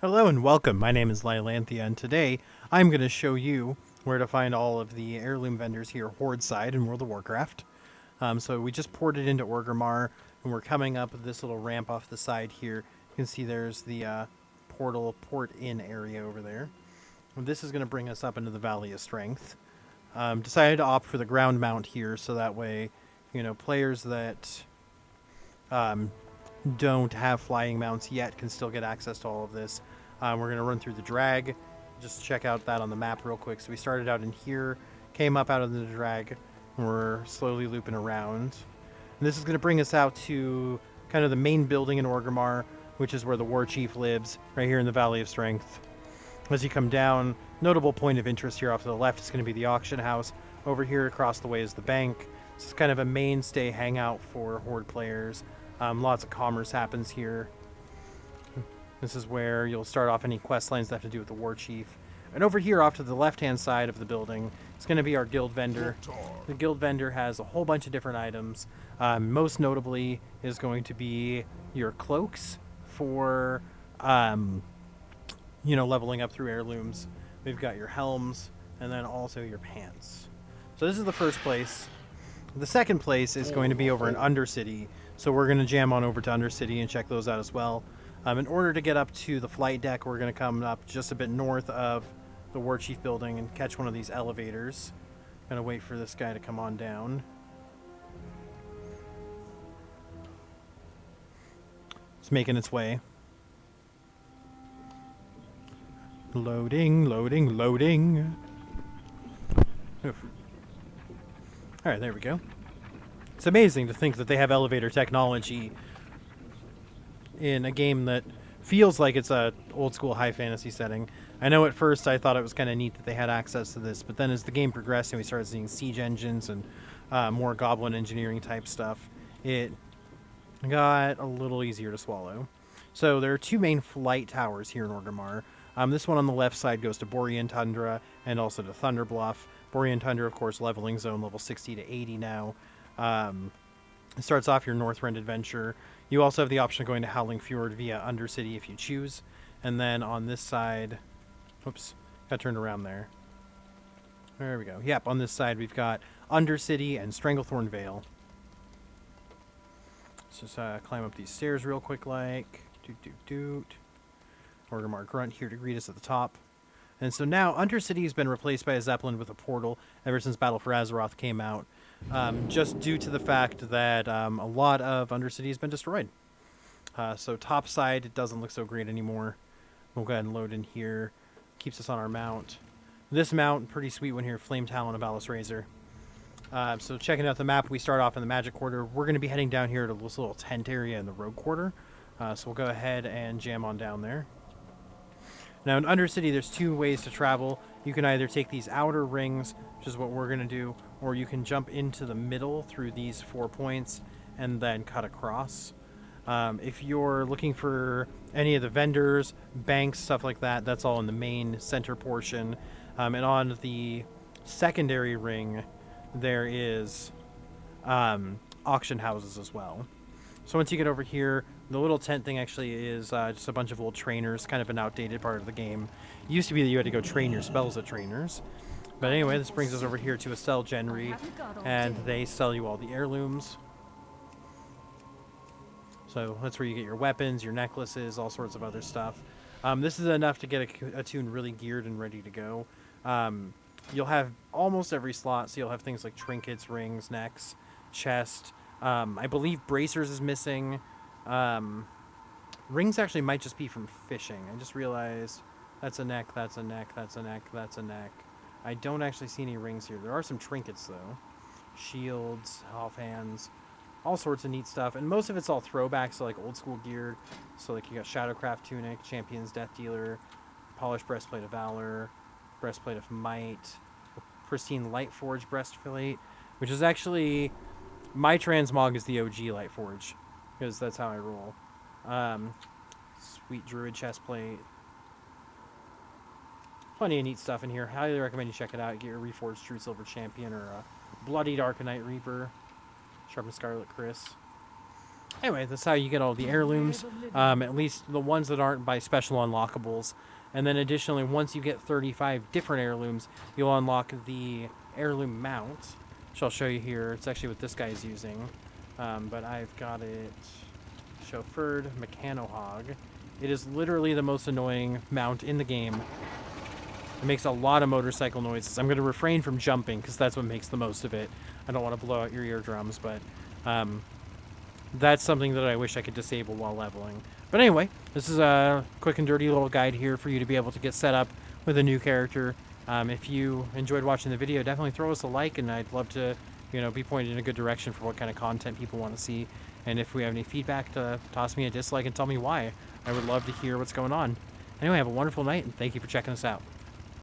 Hello and welcome. My name is Lylanthia, and today I'm going to show you where to find all of the heirloom vendors here, Horde Side in World of Warcraft. So we just ported into Orgrimmar, and we're coming up this little ramp off the side here. You can see there's the port-in area over there. And this is going to bring us up into the Valley of Strength. Decided to opt for the ground mount here, so that way, players that um, don't have flying mounts yet can still get access to all of this. We're going to run through the drag, just check out that on the map real quick. So we started out in here, came up out of the drag, and we're slowly looping around. And this is going to bring us out to kind of the main building in Orgrimmar, which is where the War Chief lives, right here in the Valley of Strength. As you come down, notable point of interest here off to the left is going to be the auction house. Over here across the way is the bank. This is kind of a mainstay hangout for Horde players. Lots of commerce happens here. This is where you'll start off any quest lines that have to do with the War Chief. And over here, off to the left-hand side of the building, it's going to be our guild vendor. The guild vendor has a whole bunch of different items. Most notably is going to be your cloaks for, leveling up through heirlooms. We've got your helms, and then also your pants. So this is the first place. The second place is going to be over in Undercity, so we're going to jam on over to Undercity and check those out as well. In order to get up to the flight deck, we're going to come up just a bit north of the War Chief building and catch one of these elevators. Going to wait for this guy to come on down. It's making its way. Loading, loading, loading. Oof. Alright, there we go. It's amazing to think that they have elevator technology in a game that feels like it's a old school high fantasy setting. I know at first I thought it was kind of neat that they had access to this, but then as the game progressed and we started seeing siege engines and more goblin engineering type stuff, it got a little easier to swallow. So there are two main flight towers here in Orgrimmar. This one on the left side goes to Borean Tundra and also to Thunder Bluff. Borean Tundra, of course, leveling zone level 60 to 80 now. It starts off your Northrend adventure. You also have the option of going to Howling Fjord via Undercity if you choose. And then on this side... Oops, got turned around there. There we go. Yep, on this side we've got Undercity and Stranglethorn Vale. Let's just climb up these stairs real quick like. Doot doot doot. Orgrimmar Grunt here to greet us at the top. And so now Undercity has been replaced by a Zeppelin with a portal ever since Battle for Azeroth came out. Just due to the fact that a lot of Undercity has been destroyed. So top side, it doesn't look so great anymore. We'll go ahead and load in here. Keeps us on our mount. This mount, pretty sweet one here, Flame Talon of Alice Razor. So checking out the map, we start off in the Magic Quarter. We're going to be heading down here to this little tent area in the Rogue Quarter. So we'll go ahead and jam on down there. Now in Undercity, there's two ways to travel. You can either take these outer rings, which is what we're going to do, or you can jump into the middle through these 4 points and then cut across. If you're looking for any of the vendors, banks, stuff like that, that's all in the main center portion. And on the secondary ring, there is auction houses as well. So once you get over here, the little tent thing actually is just a bunch of old trainers, kind of an outdated part of the game. It used to be that you had to go train your spells at trainers. But anyway, this brings us over here to a Sell Genry, and they sell you all the heirlooms. So that's where you get your weapons, your necklaces, all sorts of other stuff. This is enough to get a tune really geared and ready to go. You'll have almost every slot, so you'll have things like trinkets, rings, necks, chest. I believe bracers is missing. Rings actually might just be from fishing. I just realized that's a neck, that's a neck, that's a neck, that's a neck. I don't actually see any rings here. There are some trinkets, though. Shields, offhands, all sorts of neat stuff. And most of it's all throwbacks, so like old school gear. So like you got Shadowcraft Tunic, Champion's Death Dealer, Polished Breastplate of Valor, Breastplate of Might, Pristine Lightforge Breastplate, which is actually... My transmog is the OG Lightforge, because that's how I roll. Sweet Druid Chestplate. Plenty of neat stuff in here. Highly recommend you check it out. Get your Reforged True Silver Champion or a Bloodied Arcanite Reaper. Sharpened Scarlet Chris. Anyway, that's how you get all the heirlooms, at least the ones that aren't by special unlockables. And then additionally, once you get 35 different heirlooms, you'll unlock the heirloom mount, which I'll show you here. It's actually what this guy is using, but I've got it chauffeured mechanohog. It is literally the most annoying mount in the game. It makes a lot of motorcycle noises. I'm going to refrain from jumping because that's what makes the most of it. I don't want to blow out your eardrums, but that's something that I wish I could disable while leveling. But anyway, this is a quick and dirty little guide here for you to be able to get set up with a new character. If you enjoyed watching the video, definitely throw us a like, and I'd love to, be pointed in a good direction for what kind of content people want to see. And if we have any feedback, toss me a dislike and tell me why. I would love to hear what's going on. Anyway, have a wonderful night, and thank you for checking us out.